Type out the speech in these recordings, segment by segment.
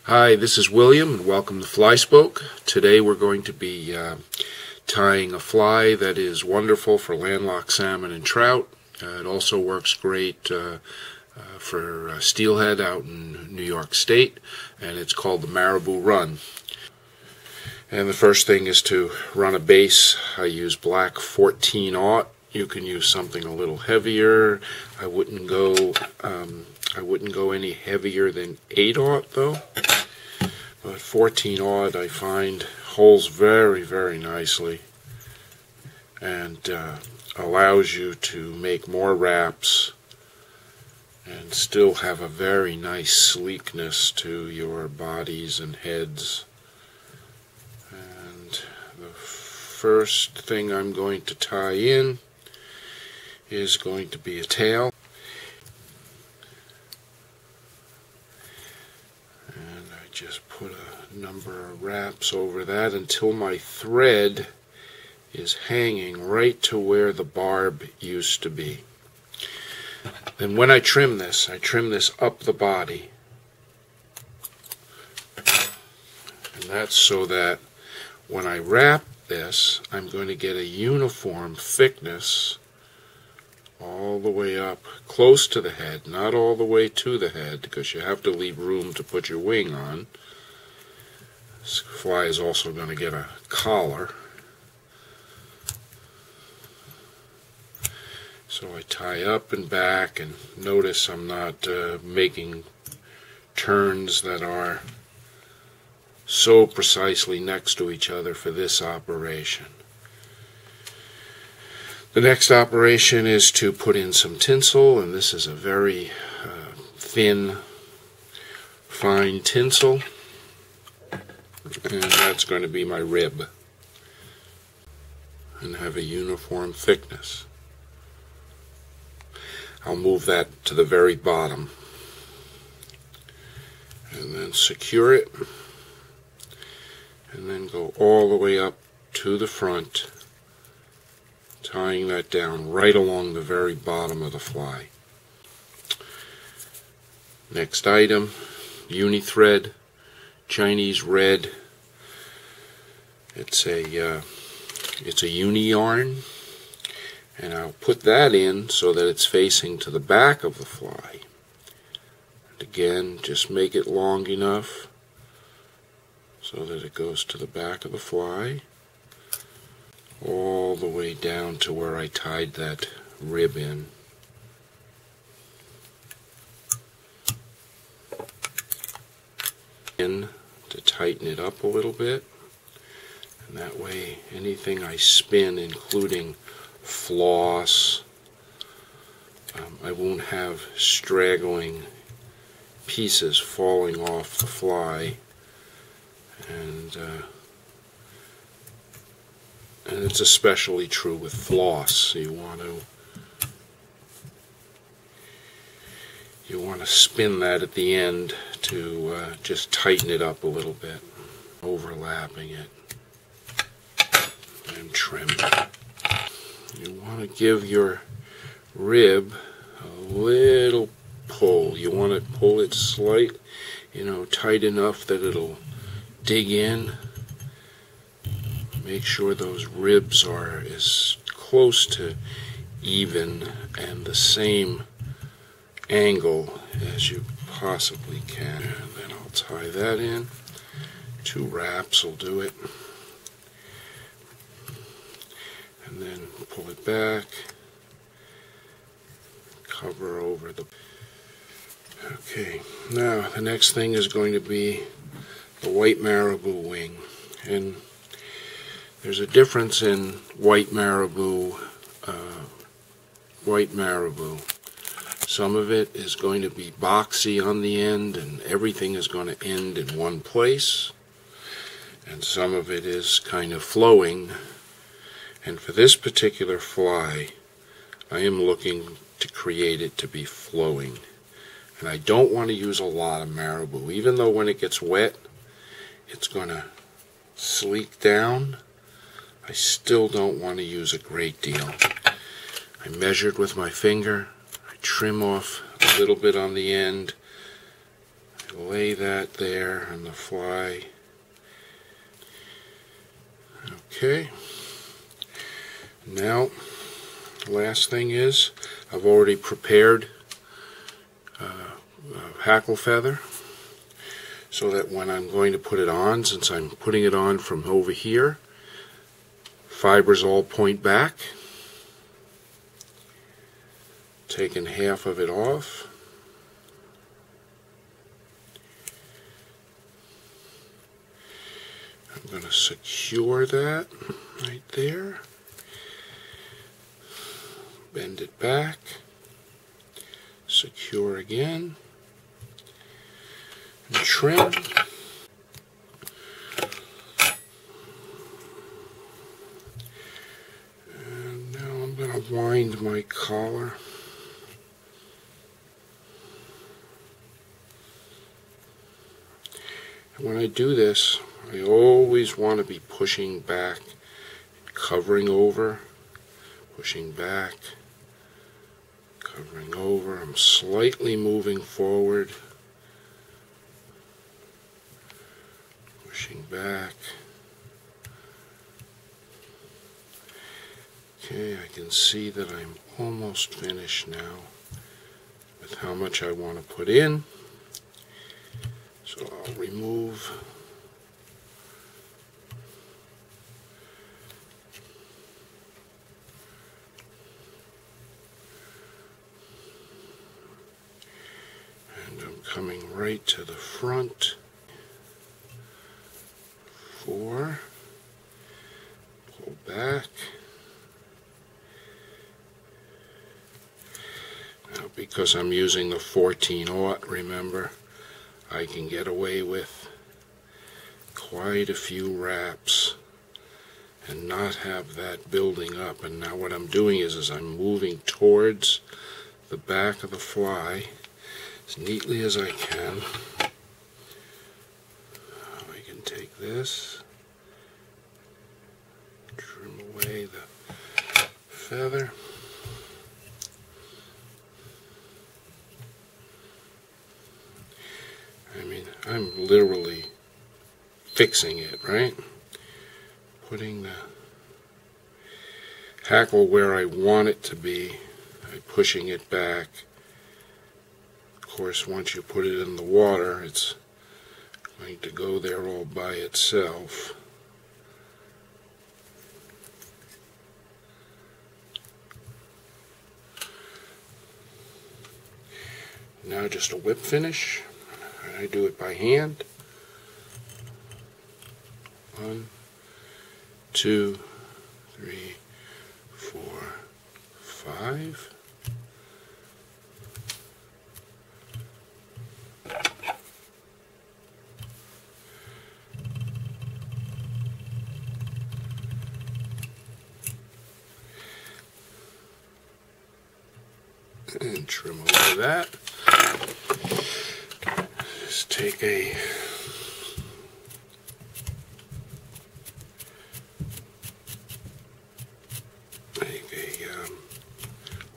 Hi, this is William and welcome to FlySpoke. Today we're going to be tying a fly that is wonderful for landlocked salmon and trout. It also works great for steelhead out in New York State, and it's called the Marabou run. And the first thing is to run a base. I use black 14-aught. You can use something a little heavier. I wouldn't go any heavier than 8-aught though. But 14-aught I find holds very, very nicely and allows you to make more wraps and still have a very nice sleekness to your bodies and heads. And the first thing I'm going to tie in is going to be a tail. And I just put a number of wraps over that until my thread is hanging right to where the barb used to be. And when I trim this up the body. And that's so that when I wrap this, I'm going to get a uniform thickness all the way up close to the head, not all the way to the head, because you have to leave room to put your wing on. This fly is also going to get a collar. So I tie up and back, and notice I'm not making turns that are so precisely next to each other for this operation. The next operation is to put in some tinsel, and this is a very thin, fine tinsel, and that's going to be my rib and have a uniform thickness. I'll move that to the very bottom and then secure it and then go all the way up to the front, tying that down right along the very bottom of the fly. Next item, uni thread, Chinese red. It's a uni yarn, and I'll put that in so that it's facing to the back of the fly. And again, just make it long enough so that it goes to the back of the fly, all the way down to where I tied that rib in. To tighten it up a little bit, and that way anything I spin, including floss, I won't have straggling pieces falling off the fly, and it's especially true with floss. You want to spin that at the end to just tighten it up a little bit, overlapping it, and trim it. You want to give your rib a little pull. You want to pull it slightly, tight enough that it'll dig in. Make sure those ribs are as close to even and the same angle as you possibly can. And then I'll tie that in. 2 wraps will do it. And then pull it back, cover over the... Okay, now the next thing is going to be the white marabou wing. And there's a difference in white marabou. Some of it is going to be boxy on the end, and everything is going to end in one place. And some of it is kind of flowing. And for this particular fly, I am looking to create it to be flowing. And I don't want to use a lot of marabou. Even though when it gets wet, it's going to sleek down, I still don't want to use a great deal. I measured with my finger. I trim off a little bit on the end, Lay that there on the fly. Okay. Now, last thing is, I've already prepared a hackle feather so that when I'm going to put it on, since I'm putting it on from over here, fibers all point back. Taking half of it off. I'm going to secure that right there. Bend it back. Secure again. And trim. And now I'm going to wind my collar. And when I do this, I always want to be pushing back, covering over, pushing back, covering over. I'm slightly moving forward, pushing back. Okay, I can see that I'm almost finished now with how much I want to put in. So I'll remove coming right to the front. 4. Pull back. Now, because I'm using the 14-aught, remember, I can get away with quite a few wraps and not have that building up. And now what I'm doing is I'm moving towards the back of the fly as neatly as I can. I can take this, trim away the feather. I mean, I'm literally fixing it, right? Putting the hackle where I want it to be by pushing it back. Of course, once you put it in the water, it's going to go there all by itself. Now just a whip finish. I do it by hand. 1, 2, 3, 4, 5. And trim over that. Just take a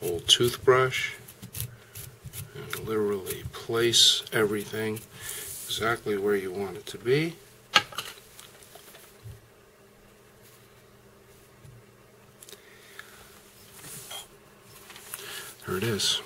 old toothbrush and literally place everything exactly where you want it to be. There it is.